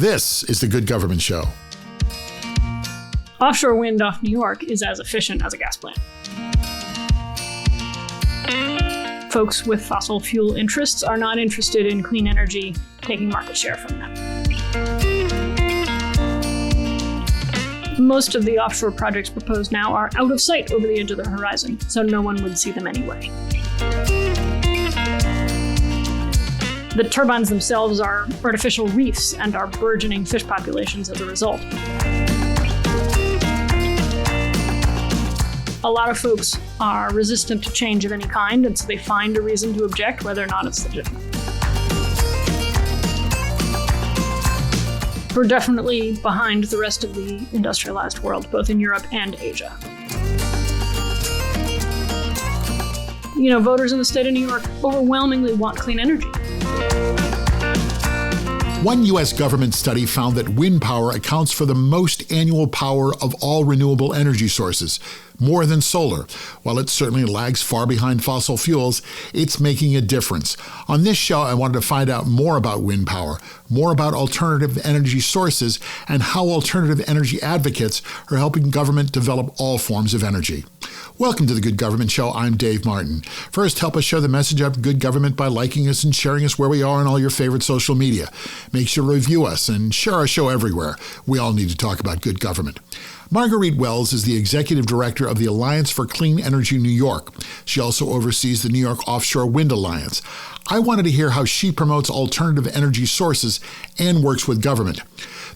This is The Good Government Show. Offshore wind off New York is as efficient as a gas plant. Folks with fossil fuel interests are not interested in clean energy taking market share from them. Most of the offshore projects proposed now are out of sight over the edge of the horizon, so no one would see them anyway. The turbines themselves are artificial reefs and are burgeoning fish populations as a result. A lot of folks are resistant to change of any kind, and so they find a reason to object whether or not it's legitimate. We're definitely behind the rest of the industrialized world, both in Europe and Asia. Voters in the state of New York overwhelmingly want clean energy. One U.S. government study found that wind power accounts for the most annual power of all renewable energy sources, more than solar. While it certainly lags far behind fossil fuels, it's making a difference. On this show, I wanted to find out more about wind power, more about alternative energy sources, and how alternative energy advocates are helping government develop all forms of energy. Welcome to The Good Government Show. I'm Dave Martin. First, help us share the message of good government by liking us and sharing us where we are on all your favorite social media. Make sure to review us and share our show everywhere. We all need to talk about good government. Marguerite Wells is the executive director of the Alliance for Clean Energy New York. She also oversees the New York Offshore Wind Alliance. I wanted to hear how she promotes alternative energy sources and works with government.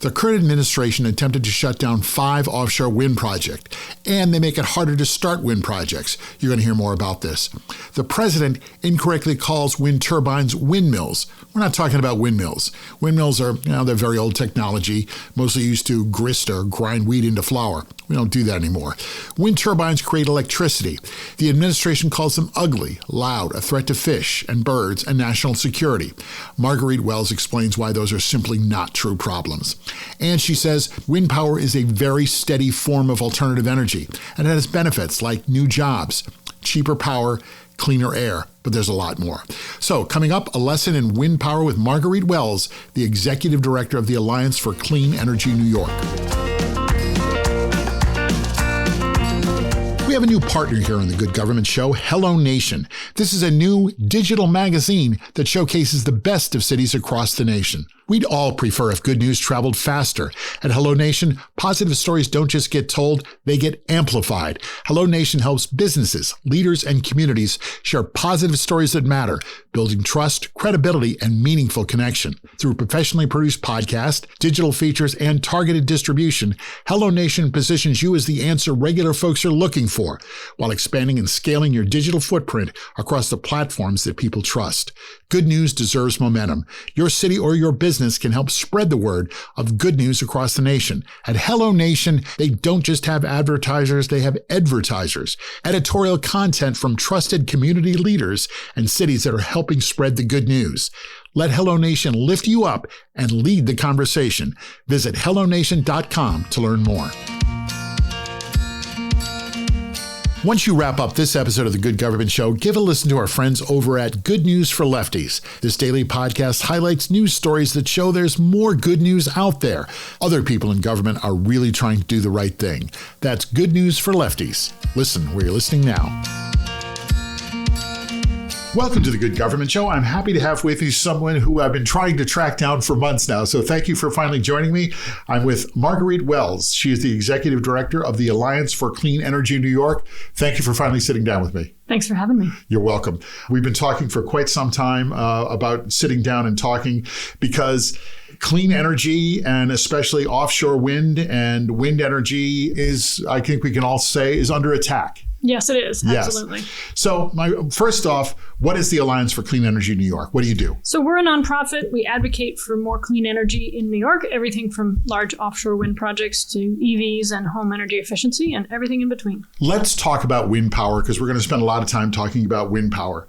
The current administration attempted to shut down 5 offshore wind projects, and they make it harder to start wind projects. You're going to hear more about this. The president incorrectly calls wind turbines windmills. We're not talking about windmills. Windmills are, they're very old technology, mostly used to grist or grind wheat into flour. We don't do that anymore. Wind turbines create electricity. The administration calls them ugly, loud, a threat to fish and birds and national security. Marguerite Wells explains why those are simply not true problems. And she says wind power is a very steady form of alternative energy, and it has benefits like new jobs, cheaper power, cleaner air, but there's a lot more. So coming up, a lesson in wind power with Marguerite Wells, the executive director of the Alliance for Clean Energy New York. We have a new partner here on The Good Government Show, HelloNation. This is a new digital magazine that showcases the best of cities across the nation. We'd all prefer if good news traveled faster. At HelloNation, positive stories don't just get told, they get amplified. HelloNation helps businesses, leaders, and communities share positive stories that matter, building trust, credibility, and meaningful connection. Through professionally produced podcasts, digital features, and targeted distribution, HelloNation positions you as the answer regular folks are looking for, while expanding and scaling your digital footprint across the platforms that people trust. Good news deserves momentum. Your city or your business can help spread the word of good news across the nation. At HelloNation, they don't just have advertisers, they have advertisers. Editorial content from trusted community leaders and cities that are helping spread the good news. Let HelloNation lift you up and lead the conversation. Visit HelloNation.com to learn more. Once you wrap up this episode of The Good Government Show, give a listen to our friends over at Good News for Lefties. This daily podcast highlights news stories that show there's more good news out there. Other people in government are really trying to do the right thing. That's Good News for Lefties. Listen where you're listening now. Welcome to The Good Government Show. I'm happy to have with me someone who I've been trying to track down for months now. So thank you for finally joining me. I'm with Marguerite Wells. She is the executive director of the Alliance for Clean Energy New York. Thank you for finally sitting down with me. Thanks for having me. You're welcome. We've been talking for quite some time about sitting down and talking because clean energy and especially offshore wind and wind energy is, I think we can all say, is under attack. Yes, it is. Absolutely. Yes. So first off, what is the Alliance for Clean Energy New York? What do you do? So we're a nonprofit. We advocate for more clean energy in New York, everything from large offshore wind projects to EVs and home energy efficiency and everything in between. Let's talk about wind power because we're going to spend a lot of time talking about wind power.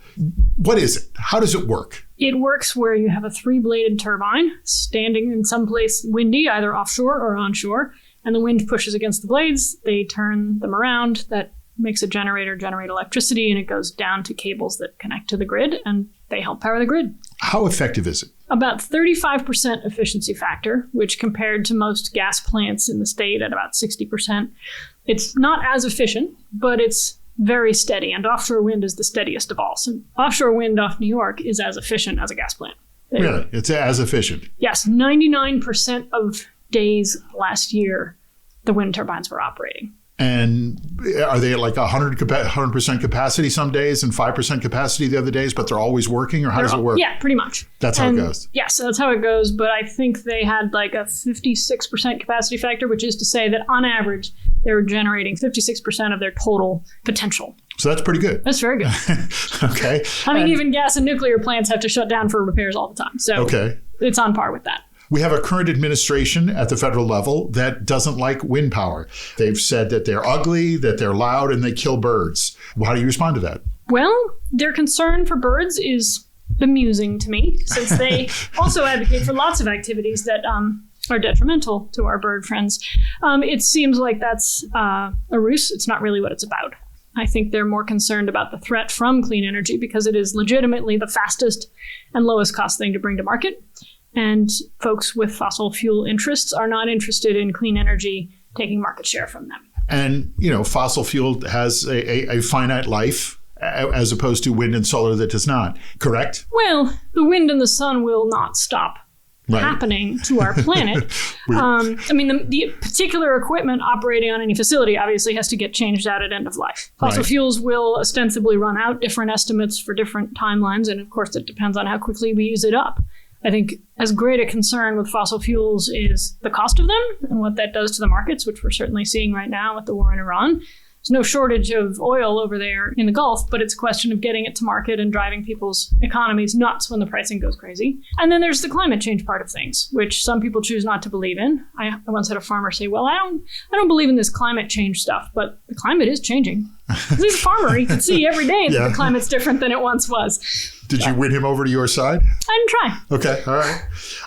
What is it? How does it work? It works where you have a 3-bladed turbine standing in some place windy, either offshore or onshore, and the wind pushes against the blades. They turn them around. That makes a generator generate electricity, and it goes down to cables that connect to the grid, and they help power the grid. How effective is it? About 35% efficiency factor, which compared to most gas plants in the state at about 60%. It's not as efficient, but it's very steady. And offshore wind is the steadiest of all. So offshore wind off New York is as efficient as a gas plant. Really? It's as efficient? Yes. 99% of days last year, the wind turbines were operating. And are they at like 100% capacity some days and 5% capacity the other days, but they're always working? Or how does it work? Yeah, pretty much. That's how it goes? Yes, that's how it goes. But I think they had like a 56% capacity factor, which is to say that on average, they were generating 56% of their total potential. So that's pretty good. That's very good. Okay. I mean, even gas and nuclear plants have to shut down for repairs all the time. So it's on par with that. We have a current administration at the federal level that doesn't like wind power. They've said that they're ugly, that they're loud, and they kill birds. How do you respond to that? Well, their concern for birds is bemusing to me, since they also advocate for lots of activities that are detrimental to our bird friends. It seems like that's a ruse. It's not really what it's about. I think they're more concerned about the threat from clean energy because it is legitimately the fastest and lowest cost thing to bring to market. And folks with fossil fuel interests are not interested in clean energy taking market share from them. And, fossil fuel has a finite life as opposed to wind and solar that does not, correct? Well, the wind and the sun will not stop happening to our planet. The particular equipment operating on any facility obviously has to get changed out at end of life. Fossil fuels will ostensibly run out, different estimates for different timelines. And of course, it depends on how quickly we use it up. I think as great a concern with fossil fuels is the cost of them and what that does to the markets, which we're certainly seeing right now with the war in Iran. There's no shortage of oil over there in the Gulf, but it's a question of getting it to market and driving people's economies nuts when the pricing goes crazy. And then there's the climate change part of things, which some people choose not to believe in. I once had a farmer say, well, I don't believe in this climate change stuff, but the climate is changing. He's a farmer. He can see every day that the climate's different than it once was. Did you win him over to your side? I didn't try. Okay. All right.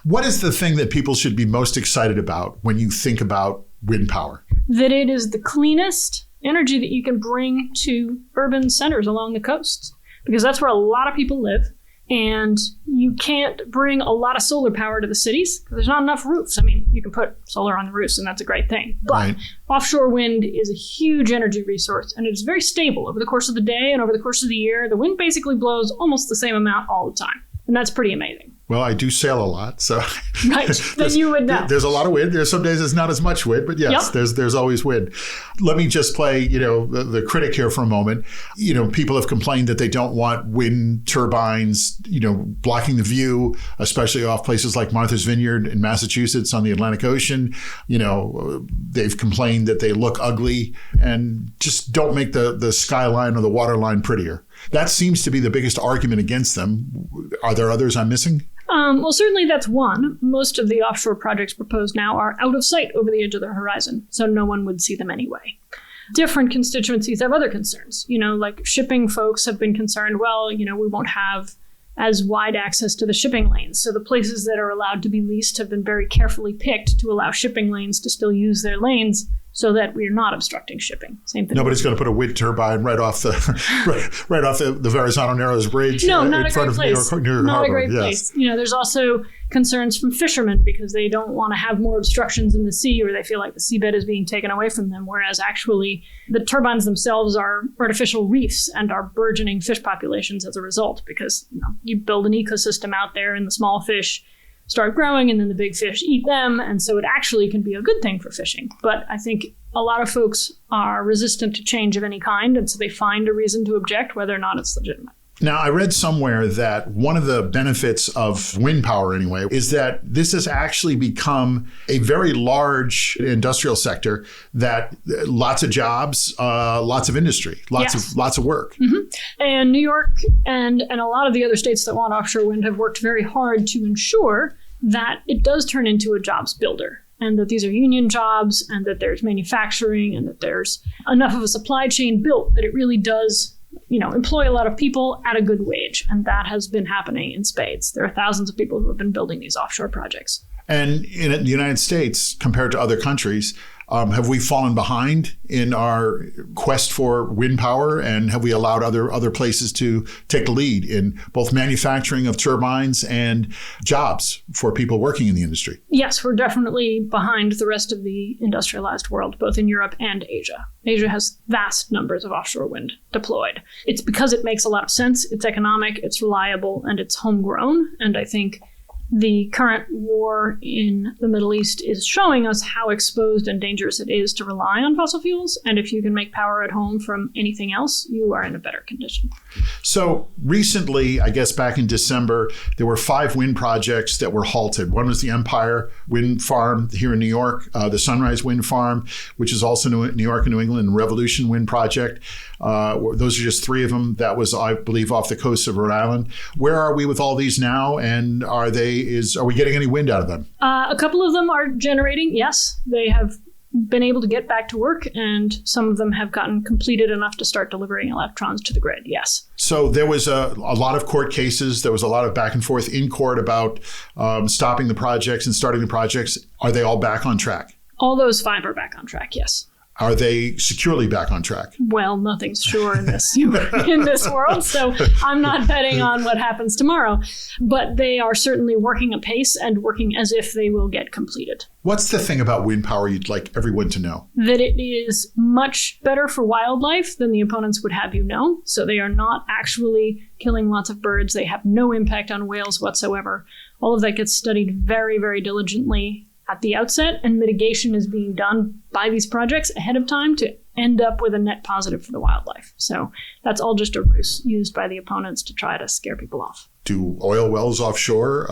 What is the thing that people should be most excited about when you think about wind power? That it is the cleanest energy that you can bring to urban centers along the coasts, because that's where a lot of people live. And you can't bring a lot of solar power to the cities because there's not enough roofs. I mean, you can put solar on the roofs and that's a great thing. But offshore wind is a huge energy resource and it's very stable over the course of the day and over the course of the year. The wind basically blows almost the same amount all the time. And that's pretty amazing. Well, I do sail a lot, so then you would know. There's a lot of wind. There's some days there's not as much wind, but yes, there's always wind. Let me just play, the critic here for a moment. People have complained that they don't want wind turbines, blocking the view, especially off places like Martha's Vineyard in Massachusetts on the Atlantic Ocean. They've complained that they look ugly and just don't make the skyline or the waterline prettier. That seems to be the biggest argument against them. Are there others I'm missing? Well, certainly that's one. Most of the offshore projects proposed now are out of sight over the edge of the horizon, so no one would see them anyway. Different constituencies have other concerns. Like shipping folks have been concerned, we won't have as wide access to the shipping lanes. So the places that are allowed to be leased have been very carefully picked to allow shipping lanes to still use their lanes so that we're not obstructing shipping. Same thing. Nobody's going to put a wind turbine right off the the Verrazano Narrows Bridge in front of New York Harbor. Not a great place. There's also concerns from fishermen because they don't want to have more obstructions in the sea or they feel like the seabed is being taken away from them, whereas actually the turbines themselves are artificial reefs and are burgeoning fish populations as a result because you build an ecosystem out there and the small fish start growing and then the big fish eat them. And so it actually can be a good thing for fishing. But I think a lot of folks are resistant to change of any kind. And so they find a reason to object whether or not it's legitimate. Now, I read somewhere that one of the benefits of wind power, anyway, is that this has actually become a very large industrial sector that lots of jobs, lots of industry, lots of work. Mm-hmm. And New York and a lot of the other states that want offshore wind have worked very hard to ensure that it does turn into a jobs builder. And that these are union jobs and that there's manufacturing and that there's enough of a supply chain built that it really does employ a lot of people at a good wage. And that has been happening in spades. There are thousands of people who have been building these offshore projects. And in the United States, compared to other countries, Have we fallen behind in our quest for wind power, and have we allowed other places to take the lead in both manufacturing of turbines and jobs for people working in the industry? Yes, we're definitely behind the rest of the industrialized world, both in Europe and Asia. Asia has vast numbers of offshore wind deployed. It's because it makes a lot of sense, it's economic, it's reliable, and it's homegrown. And I think the current war in the Middle East is showing us how exposed and dangerous it is to rely on fossil fuels. And if you can make power at home from anything else, you are in a better condition. So recently, I guess back in December, there were 5 wind projects that were halted. One was the Empire Wind Farm here in New York, the Sunrise Wind Farm, which is also New York and New England, and Revolution Wind Project. Those are just 3 of them. That was, I believe, off the coast of Rhode Island. Where are we with all these now? And are we getting any wind out of them? A couple of them are generating, yes. They have been able to get back to work, and some of them have gotten completed enough to start delivering electrons to the grid, yes. So there was a lot of court cases. There was a lot of back and forth in court about stopping the projects and starting the projects. Are they all back on track? All those 5 are back on track, yes. Are they securely back on track? Well, nothing's sure in this world, so I'm not betting on what happens tomorrow. But they are certainly working apace and working as if they will get completed. What's the thing about wind power you'd like everyone to know? That it is much better for wildlife than the opponents would have you know. So they are not actually killing lots of birds. They have no impact on whales whatsoever. All of that gets studied very, very diligently at the outset, and mitigation is being done by these projects ahead of time to end up with a net positive for the wildlife. So that's all just a ruse used by the opponents to try to scare people off. Do oil wells offshore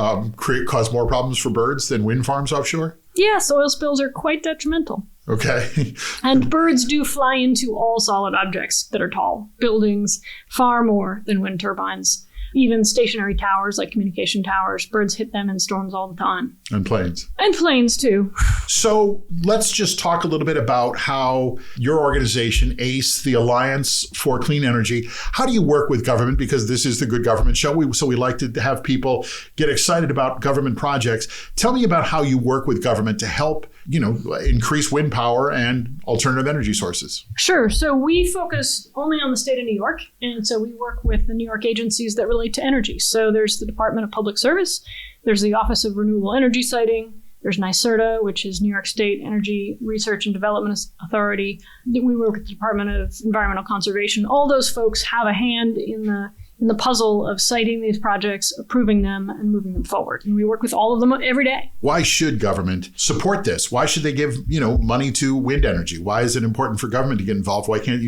cause more problems for birds than wind farms offshore? Yes, oil spills are quite detrimental. Okay. And birds do fly into all solid objects that are tall. Buildings, far more than wind turbines. Even stationary towers like communication towers, birds hit them in storms all the time. And planes. And planes, too. So let's just talk a little bit about how your organization, ACE, the Alliance for Clean Energy, how do you work with government? Because this is the Good Government Show, so we like to have people get excited about government projects. Tell me about how you work with government to help, increase wind power and alternative energy sources. Sure. So we focus only on the state of New York. And so we work with the New York agencies that relate to energy. So there's the Department of Public Service. There's the Office of Renewable Energy Siting. There's NYSERDA, which is New York State Energy Research and Development Authority. We work with the Department of Environmental Conservation. All those folks have a hand in the puzzle of citing these projects, approving them, and moving them forward. And we work with all of them every day. Why should government support this? Why should they give, money to wind energy? Why is it important for government to get involved? Why can't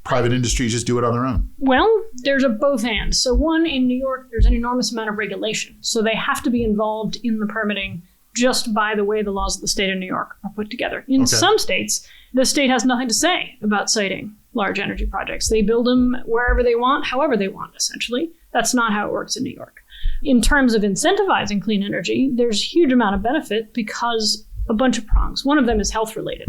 private industry just do it on their own? Well, there's a both and. So one, in New York, there's an enormous amount of regulation. So they have to be involved in the permitting just by the way the laws of the state of New York are put together. In some states, the state has nothing to say about citing large energy projects. They build them wherever they want, however they want, essentially. That's not how it works in New York. In terms of incentivizing clean energy, there's a huge amount of benefit because a bunch of prongs. One of them is health related.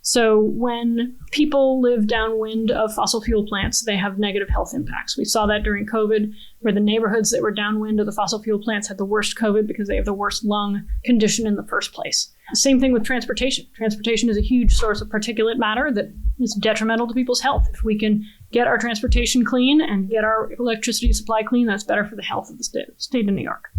So when people live downwind of fossil fuel plants, they have negative health impacts. We saw that during COVID, where the neighborhoods that were downwind of the fossil fuel plants had the worst COVID because they have the worst lung condition in the first place. Same thing with transportation. Transportation is a huge source of particulate matter that is detrimental to people's health. If we can get our transportation clean and get our electricity supply clean, that's better for the health of the state of New York.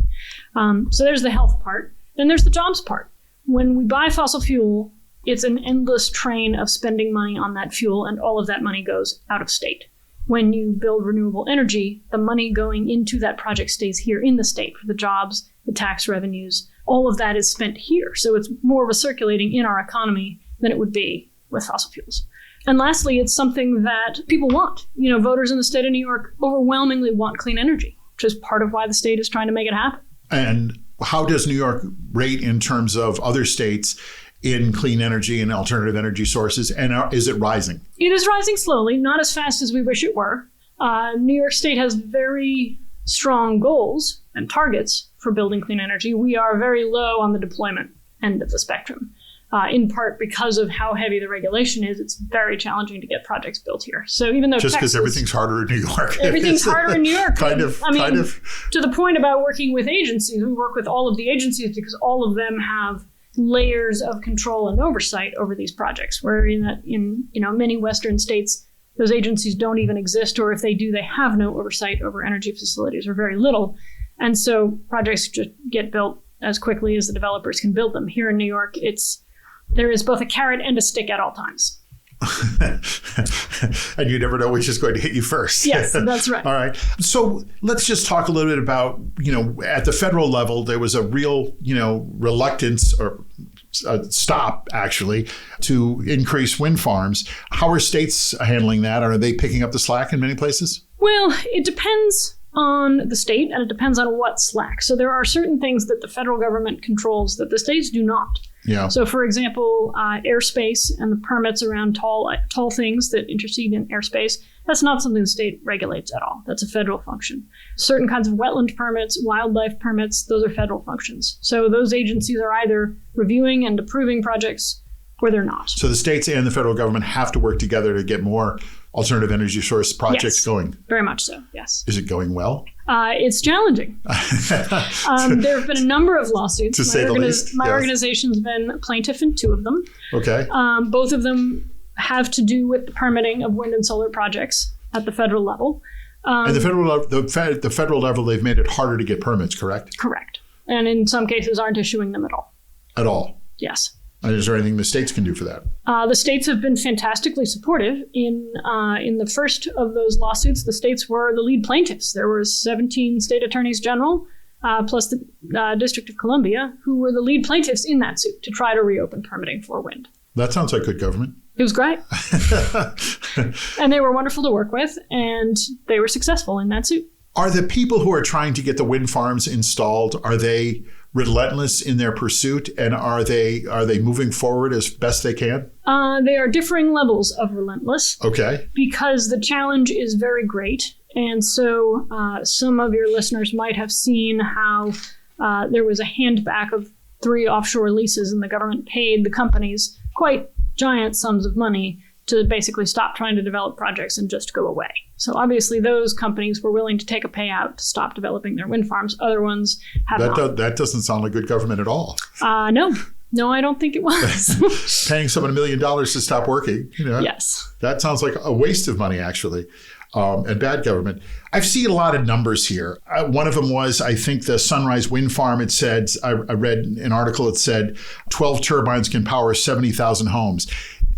So there's the health part. Then there's the jobs part. When we buy fossil fuel, it's an endless train of spending money on that fuel, and all of that money goes out of state. When you build renewable energy, the money going into that project stays here in the state for the jobs, the tax revenues. All of that is spent here. So it's more recirculating in our economy than it would be with fossil fuels. And lastly, it's something that people want. Voters in the state of New York overwhelmingly want clean energy, which is part of why the state is trying to make it happen. And how does New York rate in terms of other states in clean energy and alternative energy sources? And is it rising? It is rising slowly, not as fast as we wish it were. New York State has very strong goals and targets for building clean energy. We are very low on the deployment end of the spectrum. In part because of how heavy the regulation is, it's very challenging to get projects built here. So even though just because everything's harder in New York, everything's harder in New York. kind of. To the point about working with agencies, we work with all of the agencies because all of them have layers of control and oversight over these projects, where in many Western states, those agencies don't even exist, or if they do, they have no oversight over energy facilities or very little. And so projects just get built as quickly as the developers can build them. Here in New York, there is both a carrot and a stick at all times. And you never know which is going to hit you first. Yes, that's right. All right. So let's just talk a little bit about, at the federal level, there was a real, reluctance or stop, actually, to increase wind farms. How are states handling that? Are they picking up the slack in many places? Well, it depends on the state, and it depends on what slack. So there are certain things that the federal government controls that the states do not. Yeah. So, for example, airspace and the permits around tall things that intercede in airspace, that's not something the state regulates at all. That's a federal function. Certain kinds of wetland permits, wildlife permits, those are federal functions. So those agencies are either reviewing and approving projects or they're not. So the states and the federal government have to work together to get more alternative energy source projects going. Very much so, yes. Is it going well? It's challenging. There have been a number of lawsuits. To say the least. My organization's been plaintiff in 2 of them. Okay. Both of them have to do with the permitting of wind and solar projects at the federal level. And the federal level, they've made it harder to get permits, correct? Correct. And in some cases aren't issuing them at all. At all? Yes. And is there anything the states can do for that? The states have been fantastically supportive. In the first of those lawsuits, the states were the lead plaintiffs. There were 17 state attorneys general, plus the District of Columbia, who were the lead plaintiffs in that suit to try to reopen permitting for wind. That sounds like good government. It was great. And they were wonderful to work with, and they were successful in that suit. Are the people who are trying to get the wind farms installed, are they relentless in their pursuit, and are they moving forward as best they can? They are differing levels of relentless. Okay. Because the challenge is very great. And so some of your listeners might have seen how there was a handback of 3 offshore leases, and the government paid the companies quite giant sums of money to basically stop trying to develop projects and just go away. So obviously those companies were willing to take a payout to stop developing their wind farms. Other ones have not. That doesn't sound like good government at all. No, I don't think it was. Paying someone $1 million to stop working. Yes. That sounds like a waste of money, actually. And bad government. I've seen a lot of numbers here. One of them was, I think, the Sunrise Wind Farm. It said, I read an article, it said 12 turbines can power 70,000 homes.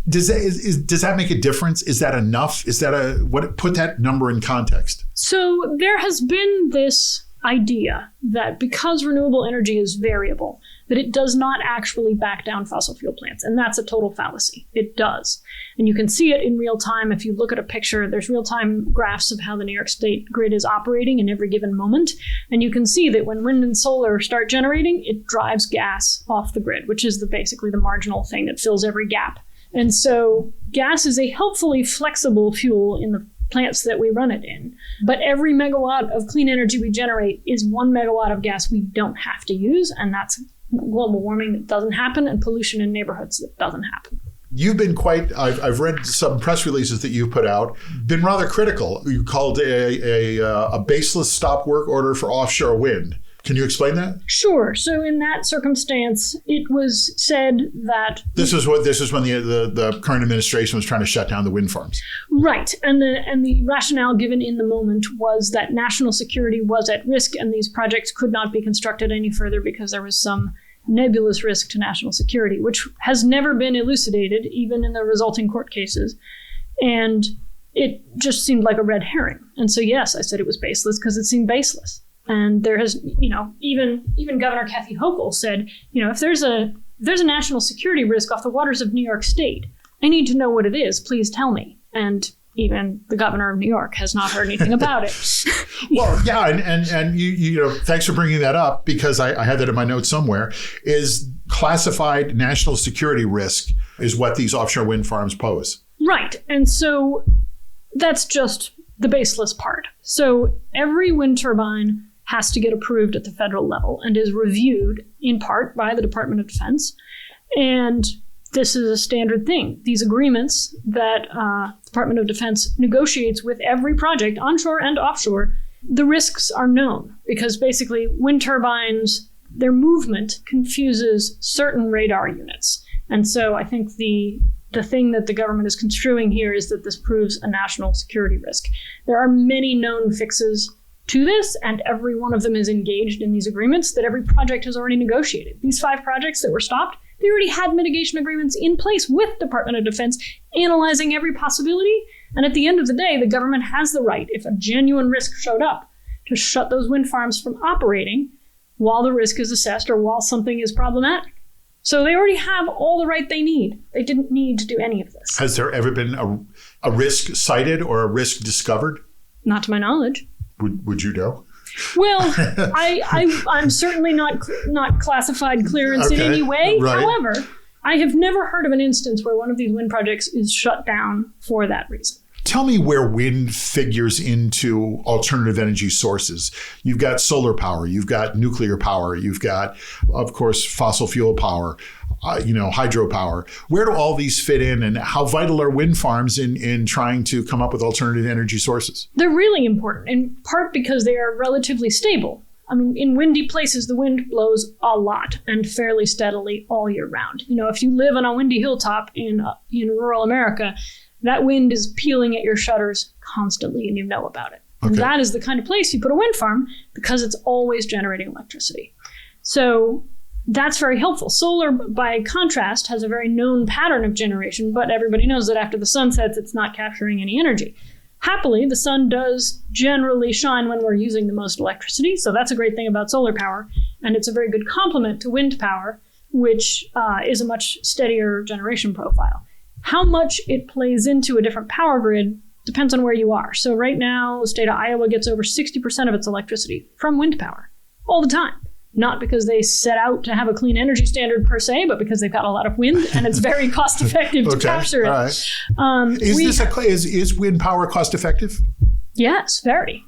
Does that make a difference? Is that enough? Put that number in context. So there has been this idea that because renewable energy is variable, that it does not actually back down fossil fuel plants. And that's a total fallacy. It does. And you can see it in real time. If you look at a picture, there's real-time graphs of how the New York State grid is operating in every given moment. And you can see that when wind and solar start generating, it drives gas off the grid, which is basically the marginal thing that fills every gap. And so gas is a helpfully flexible fuel in the plants that we run it in. But every megawatt of clean energy we generate is 1 megawatt of gas we don't have to use. And that's global warming that doesn't happen and pollution in neighborhoods that doesn't happen. You've been I've read some press releases that you've put out, been rather critical. You called a baseless stop work order for offshore wind. Can you explain that? Sure. So in that circumstance, it was said that this is when the current administration was trying to shut down the wind farms. Right. And the rationale given in the moment was that national security was at risk and these projects could not be constructed any further because there was some nebulous risk to national security, which has never been elucidated, even in the resulting court cases. And it just seemed like a red herring. And so, yes, I said it was baseless because it seemed baseless. And there has, even Governor Kathy Hochul said, if there's a national security risk off the waters of New York State, I need to know what it is. Please tell me. And even the governor of New York has not heard anything about it. Well, yeah, and you thanks for bringing that up because I had that in my notes somewhere. Is classified national security risk is what these offshore wind farms pose. Right, and so that's just the baseless part. So every wind turbine has to get approved at the federal level and is reviewed in part by the Department of Defense. And this is a standard thing. These agreements that Department of Defense negotiates with every project, onshore and offshore, the risks are known because basically wind turbines their movement confuses certain radar units. And so I think the thing that the government is construing here is that this proves a national security risk. There are many known fixes to this, and every one of them is engaged in these agreements that every project has already negotiated. These 5 projects that were stopped, they already had mitigation agreements in place with Department of Defense, analyzing every possibility. And at the end of the day, the government has the right, if a genuine risk showed up, to shut those wind farms from operating while the risk is assessed or while something is problematic. So they already have all the right they need. They didn't need to do any of this. Has there ever been a risk cited or a risk discovered? Not to my knowledge. Would you know? Well, I'm certainly not classified clearance in any way. Right. However, I have never heard of an instance where one of these wind projects is shut down for that reason. Tell me where wind figures into alternative energy sources. You've got solar power, you've got nuclear power, you've got, of course, fossil fuel power, hydropower. Where do all these fit in, and how vital are wind farms in trying to come up with alternative energy sources? They're really important, in part because they are relatively stable. I mean, in windy places, the wind blows a lot and fairly steadily all year round. If you live on a windy hilltop in rural America, that wind is peeling at your shutters constantly, and you know about it. Okay. And that is the kind of place you put a wind farm because it's always generating electricity. So that's very helpful. Solar, by contrast, has a very known pattern of generation, but everybody knows that after the sun sets, it's not capturing any energy. Happily, the sun does generally shine when we're using the most electricity, so that's a great thing about solar power, and it's a very good complement to wind power, which is a much steadier generation profile. How much it plays into a different power grid depends on where you are. So right now, the state of Iowa gets over 60% of its electricity from wind power all the time. Not because they set out to have a clean energy standard per se, but because they've got a lot of wind and it's very cost effective to capture it. Right. Is wind power cost effective? Yes, very.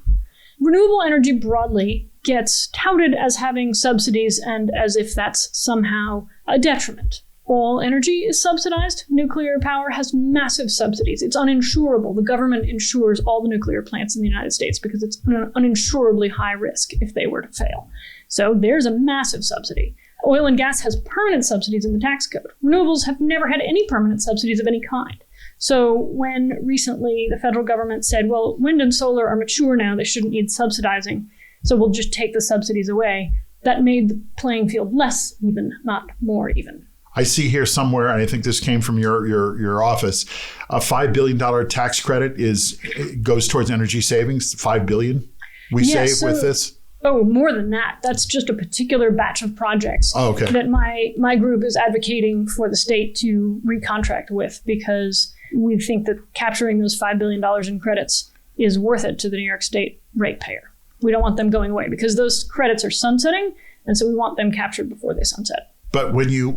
Renewable energy broadly gets touted as having subsidies and as if that's somehow a detriment. All energy is subsidized. Nuclear power has massive subsidies. It's uninsurable. The government insures all the nuclear plants in the United States because it's an uninsurably high risk if they were to fail. So there's a massive subsidy. Oil and gas has permanent subsidies in the tax code. Renewables have never had any permanent subsidies of any kind. So when recently the federal government said, well, wind and solar are mature now, they shouldn't need subsidizing, so we'll just take the subsidies away, that made the playing field less even, not more even. I see here somewhere, and I think this came from your office, a $5 billion tax credit goes towards energy savings. $5 billion we save with this. Oh, more than that. That's just a particular batch of projects that my group is advocating for the state to recontract with, because we think that capturing those $5 billion in credits is worth it to the New York State ratepayer. We don't want them going away because those credits are sunsetting, and so we want them captured before they sunset. But when you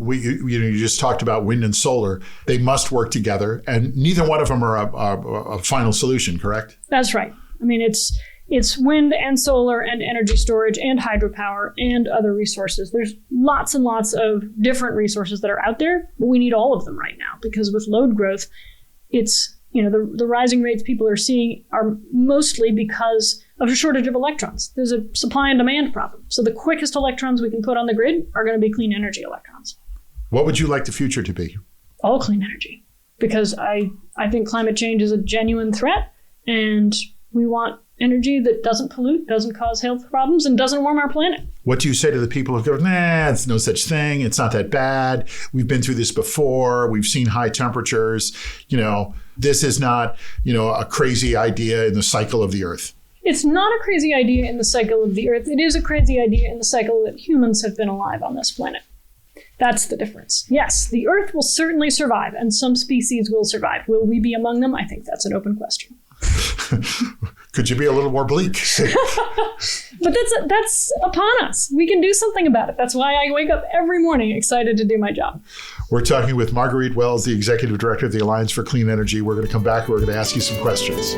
just talked about wind and solar, they must work together, and neither one of them are a final solution, correct? That's right. I mean, it's wind and solar and energy storage and hydropower and other resources. There's lots and lots of different resources that are out there, but we need all of them right now because with load growth, it's, the rising rates people are seeing are mostly because of a shortage of electrons. There's a supply and demand problem. So the quickest electrons we can put on the grid are going to be clean energy electrons. What would you like the future to be? All clean energy, because I think climate change is a genuine threat, and we want energy that doesn't pollute, doesn't cause health problems, and doesn't warm our planet. What do you say to the people who go, it's no such thing. It's not that bad. We've been through this before. We've seen high temperatures. This is not, a crazy idea in the cycle of the Earth. It's not a crazy idea in the cycle of the Earth. It is a crazy idea in the cycle that humans have been alive on this planet. That's the difference. Yes, the Earth will certainly survive, and some species will survive. Will we be among them? I think that's an open question. Could you be a little more bleak? But that's upon us. We can do something about it. That's why I wake up every morning excited to do my job. We're talking with Marguerite Wells, the Executive Director of the Alliance for Clean Energy. We're going to come back. We're going to ask you some questions.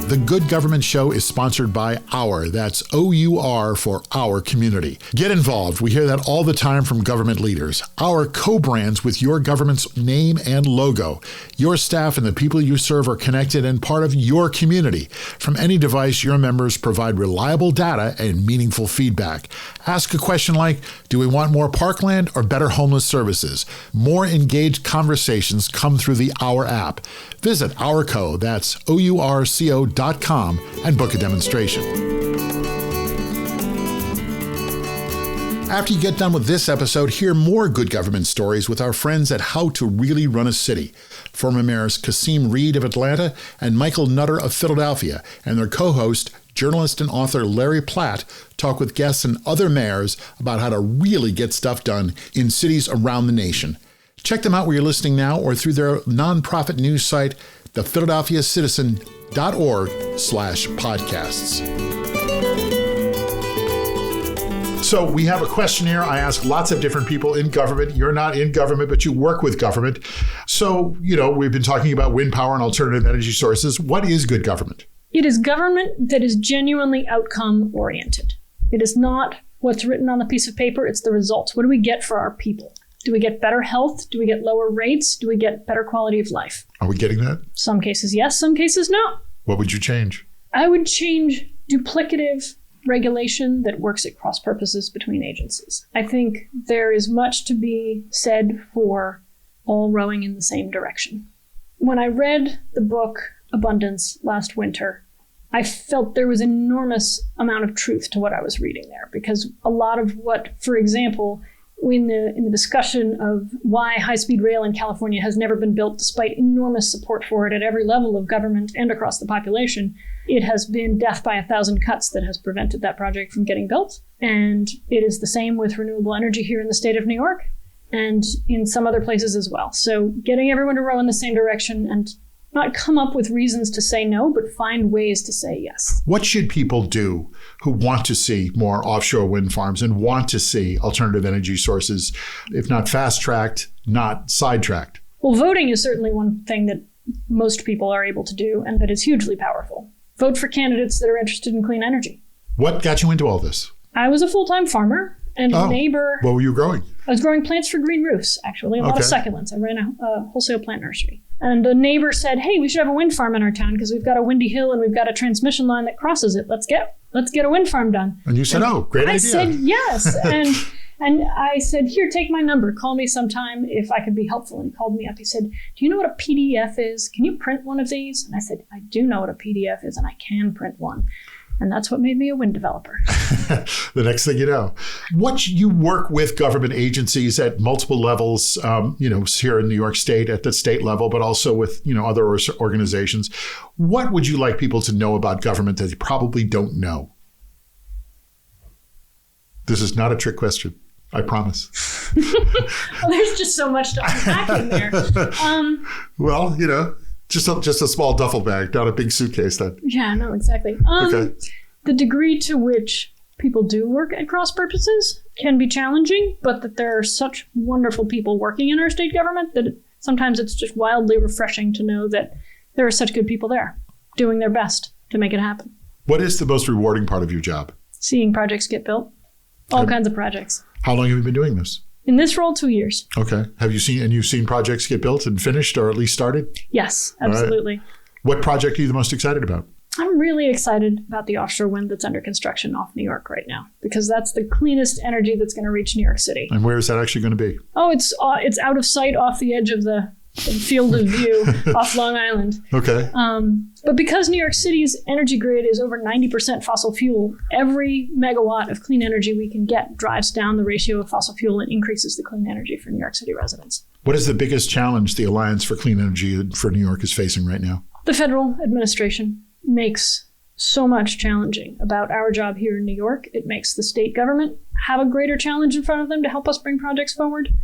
The Good Government Show is sponsored by Our. That's OUR for our community. Get involved. We hear that all the time from government leaders. Our co-brands with your government's name and logo. Your staff and the people you serve are connected and part of your community. From any device, your members provide reliable data and meaningful feedback. Ask a question like, do we want more parkland or better homeless services? More engaged conversations come through the Our app. Visit Ourco, that's OURCO.com, and book a demonstration. After you get done with this episode, hear more good government stories with our friends at How to Really Run a City. Former mayors Kasim Reed of Atlanta and Michael Nutter of Philadelphia, and their co-host, journalist and author Larry Platt, talk with guests and other mayors about how to really get stuff done in cities around the nation. Check them out where you're listening now or through their nonprofit news site, thephiladelphiacitizen.org/podcasts. So we have a questionnaire. I ask lots of different people in government. You're not in government, but you work with government. So, we've been talking about wind power and alternative energy sources. What is good government? It is government that is genuinely outcome oriented. It is not what's written on the piece of paper. It's the results. What do we get for our people? Do we get better health? Do we get lower rates? Do we get better quality of life? Are we getting that? Some cases yes, some cases no. What would you change? I would change duplicative regulation that works at cross purposes between agencies. I think there is much to be said for all rowing in the same direction. When I read the book Abundance last winter, I felt there was an enormous amount of truth to what I was reading there, because a lot of what, for example, in the discussion of why high-speed rail in California has never been built despite enormous support for it at every level of government and across the population, it has been death by 1,000 cuts that has prevented that project from getting built. And it is the same with renewable energy here in the state of New York and in some other places as well. So getting everyone to row in the same direction and not come up with reasons to say no, but find ways to say yes. What should people do who want to see more offshore wind farms and want to see alternative energy sources, if not fast-tracked, not sidetracked? Well, voting is certainly one thing that most people are able to do and that is hugely powerful. Vote for candidates that are interested in clean energy. What got you into all this? I was a full-time farmer, and a neighbor... What were you growing? I was growing plants for green roofs, actually, a lot of succulents. I ran a wholesale plant nursery. And a neighbor said, hey, we should have a wind farm in our town because we've got a windy hill and we've got a transmission line that crosses it. Let's get a wind farm done. And you said, great idea. I said, yes. And I said, here, take my number. Call me sometime if I could be helpful. And he called me up. He said, do you know what a PDF is? Can you print one of these? And I said, I do know what a PDF is and I can print one. And that's what made me a wind developer. The next thing you know. You work with government agencies at multiple levels, here in New York State at the state level, but also with, other organizations. What would you like people to know about government that they probably don't know? This is not a trick question. I promise. Well, there's just so much to unpack in there. Just a small duffel bag, not a big suitcase then. Yeah, no, exactly. Okay. The degree to which people do work at cross purposes can be challenging, but that there are such wonderful people working in our state government that sometimes it's just wildly refreshing to know that there are such good people there doing their best to make it happen. What is the most rewarding part of your job? Seeing projects get built. All kinds of projects. How long have you been doing this? In this role, 2 years. Okay. You've seen projects get built and finished or at least started? Yes, absolutely. Right. What project are you the most excited about? I'm really excited about the offshore wind that's under construction off New York right now, because that's the cleanest energy that's going to reach New York City. And where is that actually going to be? Oh, it's out of sight off the edge of the field of view off Long Island. Okay. But because New York City's energy grid is over 90% fossil fuel, every megawatt of clean energy we can get drives down the ratio of fossil fuel and increases the clean energy for New York City residents. What is the biggest challenge the Alliance for Clean Energy for New York is facing right now? The federal administration makes so much challenging about our job here in New York. It makes the state government have a greater challenge in front of them to help us bring projects forward.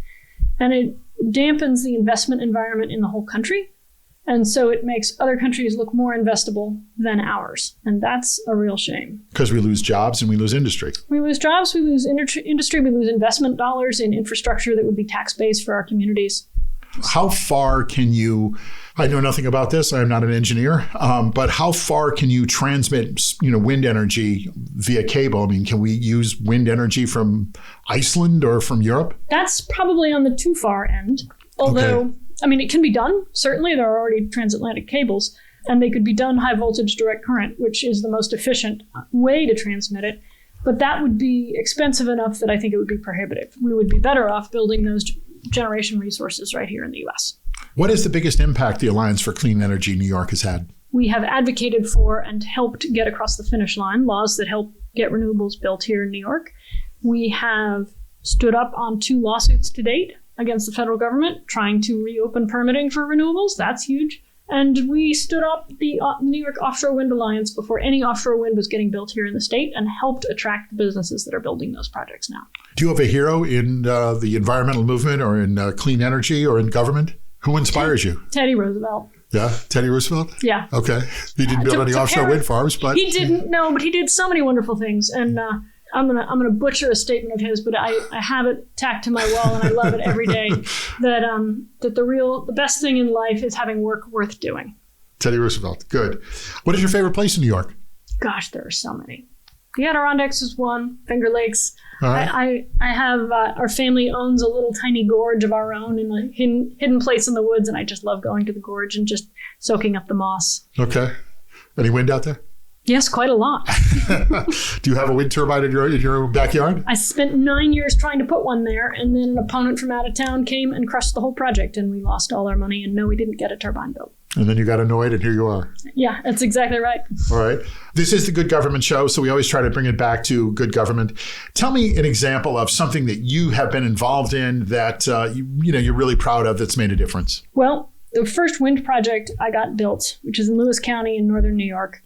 And it dampens the investment environment in the whole country. And so it makes other countries look more investable than ours. And that's a real shame. Because we lose jobs and we lose industry. We lose jobs, we lose industry, we lose investment dollars in infrastructure that would be tax-based for our communities. How far can you, I know nothing about this, I'm not an engineer, but how far can you transmit, wind energy via cable? I mean, can we use wind energy from Iceland or from Europe? That's probably on the too far end. Although, it can be done. Certainly, there are already transatlantic cables, and they could be done high voltage direct current, which is the most efficient way to transmit it. But that would be expensive enough that I think it would be prohibitive. We would be better off building those generation resources right here in the U.S. What is the biggest impact the Alliance for Clean Energy New York has had? We have advocated for and helped get across the finish line laws that help get renewables built here in New York. We have stood up on 2 lawsuits to date against the federal government trying to reopen permitting for renewables. That's huge. And we stood up the New York Offshore Wind Alliance before any offshore wind was getting built here in the state and helped attract the businesses that are building those projects now. Do you have a hero in the environmental movement or in clean energy or in government? Who inspires you? Teddy Roosevelt. Yeah, Teddy Roosevelt? Yeah. Okay. He didn't build any offshore wind farms, but... He didn't, no, but he did so many wonderful things. And I'm gonna butcher a statement of his, but I have it tacked to my wall and I love it every day, that the best thing in life is having work worth doing. Teddy Roosevelt. Good. What is your favorite place in New York? Gosh, there are so many. The Adirondacks is one. Finger Lakes. Right. I have our family owns a little tiny gorge of our own in a hidden place in the woods, and I just love going to the gorge and just soaking up the moss. Okay. Any wind out there? Yes, quite a lot. Do you have a wind turbine in your backyard? I spent 9 years trying to put one there, and then an opponent from out of town came and crushed the whole project, and we lost all our money, and no, we didn't get a turbine built. And then you got annoyed, and here you are. Yeah, that's exactly right. All right. This is the Good Government Show, so we always try to bring it back to good government. Tell me an example of something that you have been involved in that you're really proud of that's made a difference. Well, the first wind project I got built, which is in Lewis County in northern New York,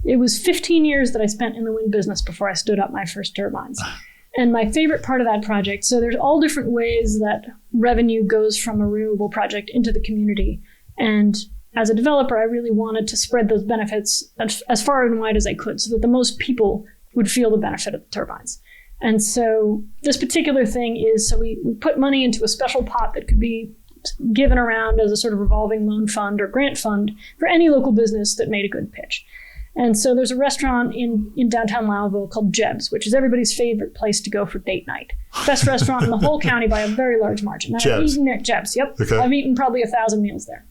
it was 15 years that I spent in the wind business before I stood up my first turbines. And my favorite part of that project, so there's all different ways that revenue goes from a renewable project into the community. And as a developer, I really wanted to spread those benefits as far and wide as I could so that the most people would feel the benefit of the turbines. And so this particular thing is, so we put money into a special pot that could be given around as a sort of revolving loan fund or grant fund for any local business that made a good pitch. And so there's a restaurant in downtown Lowville called Jeb's, which is everybody's favorite place to go for date night. Best restaurant in the whole county by a very large margin. I've eaten at Jeb's, yep. Okay. I've eaten probably 1,000 meals there.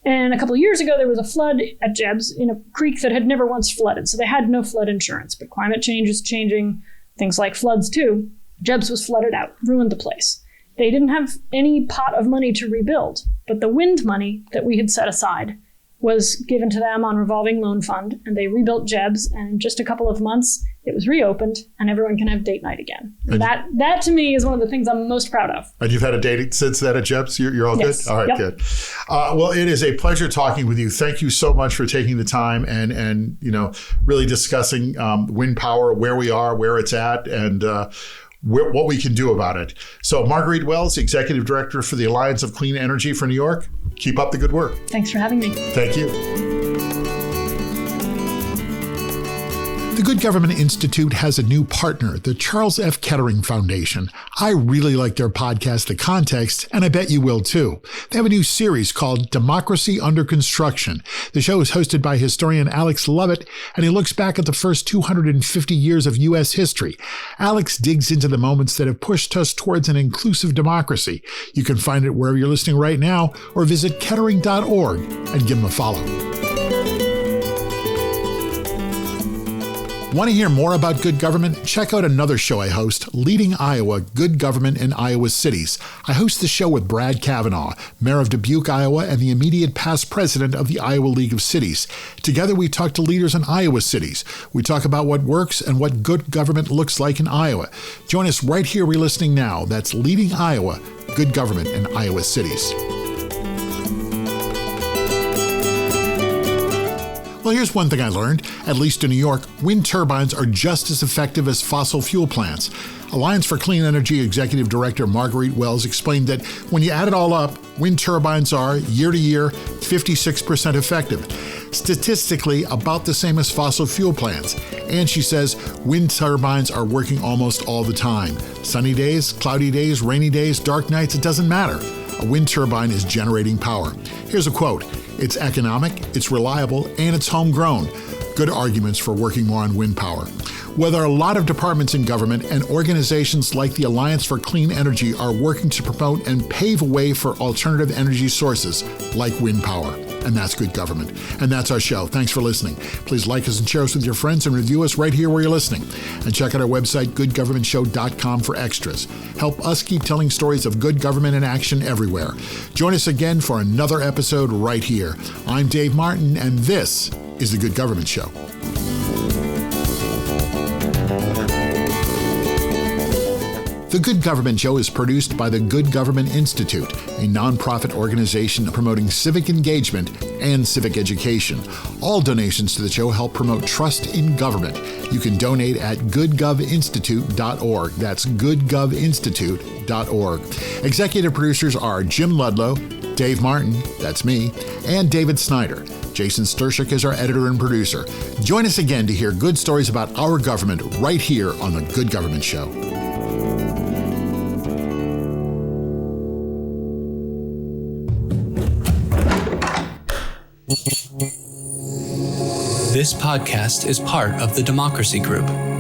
And a couple of years ago, there was a flood at Jeb's in a creek that had never once flooded. So they had no flood insurance, but climate change is changing things like floods too. Jeb's was flooded out, ruined the place. They didn't have any pot of money to rebuild, but the wind money that we had set aside was given to them on revolving loan fund, and they rebuilt Jeb's, and in just a couple of months, it was reopened, and everyone can have date night again. That to me is one of the things I'm most proud of. And you've had a date since then at Jeb's? You're all yes. Good? All right, yep. Good. Well, it is a pleasure talking with you. Thank you so much for taking the time and really discussing wind power, where we are, where it's at, and what we can do about it. So Marguerite Wells, Executive Director for the Alliance of Clean Energy for New York. Keep up the good work. Thanks for having me. Thank you. The Good Government Institute has a new partner, the Charles F. Kettering Foundation. I really like their podcast, The Context, and I bet you will too. They have a new series called Democracy Under Construction. The show is hosted by historian Alex Lovett, and he looks back at the first 250 years of U.S. history. Alex digs into the moments that have pushed us towards an inclusive democracy. You can find it wherever you're listening right now, or visit kettering.org and give him a follow. Want to hear more about good government? Check out another show I host, Leading Iowa, Good Government in Iowa Cities. I host the show with Brad Kavanaugh, Mayor of Dubuque, Iowa, and the immediate past president of the Iowa League of Cities. Together, we talk to leaders in Iowa cities. We talk about what works and what good government looks like in Iowa. Join us right here where you're listening now. That's Leading Iowa, Good Government in Iowa Cities. Well, here's one thing I learned. At least in New York, wind turbines are just as effective as fossil fuel plants. Alliance for Clean Energy Executive Director Marguerite Wells explained that when you add it all up, wind turbines are, year to year, 56% effective. Statistically, about the same as fossil fuel plants. And she says wind turbines are working almost all the time. Sunny days, cloudy days, rainy days, dark nights, it doesn't matter. a wind turbine is generating power. Here's a quote: "It's economic, it's reliable, and it's homegrown." Good arguments for working more on wind power. Well, there are a lot of departments in government and organizations like the Alliance for Clean Energy are working to promote and pave a way for alternative energy sources like wind power. And that's good government. And that's our show. Thanks for listening. Please like us and share us with your friends and review us right here where you're listening. And check out our website, goodgovernmentshow.com, for extras. Help us keep telling stories of good government in action everywhere. Join us again for another episode right here. I'm Dave Martin, and this is The Good Government Show. The Good Government Show is produced by the Good Government Institute, a nonprofit organization promoting civic engagement and civic education. All donations to the show help promote trust in government. You can donate at goodgovinstitute.org. That's goodgovinstitute.org. Executive producers are Jim Ludlow, Dave Martin, that's me, and David Snyder. Jason Stershik is our editor and producer. Join us again to hear good stories about our government right here on The Good Government Show. This podcast is part of the Democracy Group.